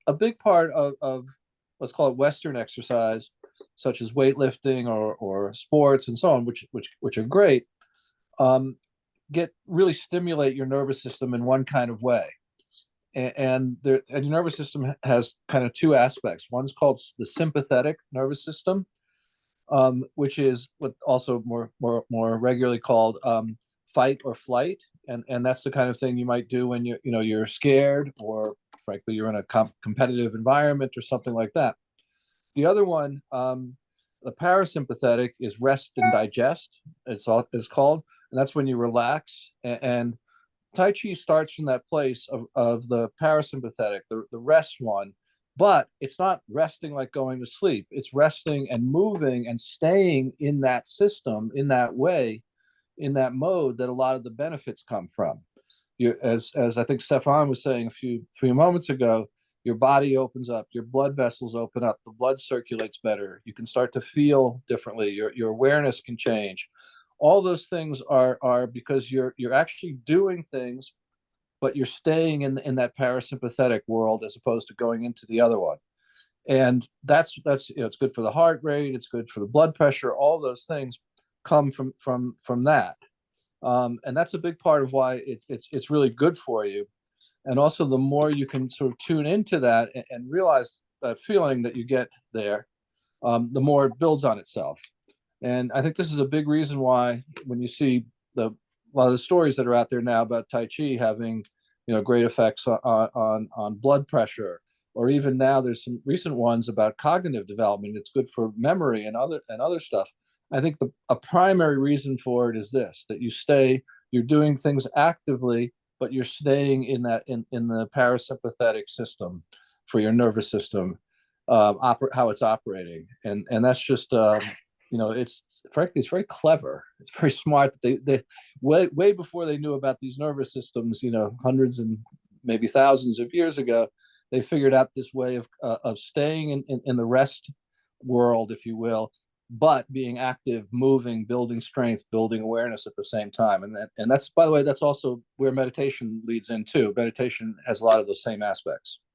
a big part of let's call it Western exercise, such as weightlifting or sports and so on, which are great, um, get really stimulate your nervous system in one kind of way. And your nervous system has kind of two aspects. One's called the sympathetic nervous system, which is what also more regularly called fight or flight, and that's the kind of thing you might do when you're scared, or frankly you're in a competitive environment or something like that. The other one, the parasympathetic, is rest and digest. It's called, and that's when you relax. And Tai Chi starts from that place of the parasympathetic, the rest one, but it's not resting like going to sleep. It's resting and moving and staying in that system, in that way, in that mode that a lot of the benefits come from. As I think Stefan was saying a few moments ago, your body opens up, your blood vessels open up, the blood circulates better. You can start to feel differently. Your awareness can change. All those things are because you're actually doing things, but you're staying in that parasympathetic world as opposed to going into the other one. And that's it's good for the heart rate, it's good for the blood pressure. All those things come from that, and that's a big part of why it's really good for you. And also, the more you can sort of tune into that and realize that feeling that you get there, the more it builds on itself. And I think this is a big reason why when you see a lot of the stories that are out there now about Tai Chi having, great effects on blood pressure, or even now there's some recent ones about cognitive development. It's good for memory and other stuff. I think a primary reason for it is this: that you're doing things actively, but you're staying in the parasympathetic system for your nervous system, how it's operating, and that's just it's frankly it's very clever. It's very smart. They way before they knew about these nervous systems, hundreds and maybe thousands of years ago, they figured out this way of staying in the rest world, if you will, but being active, moving, building strength, building awareness at the same time. And that's, by the way, that's also where meditation leads in too. Meditation has a lot of those same aspects.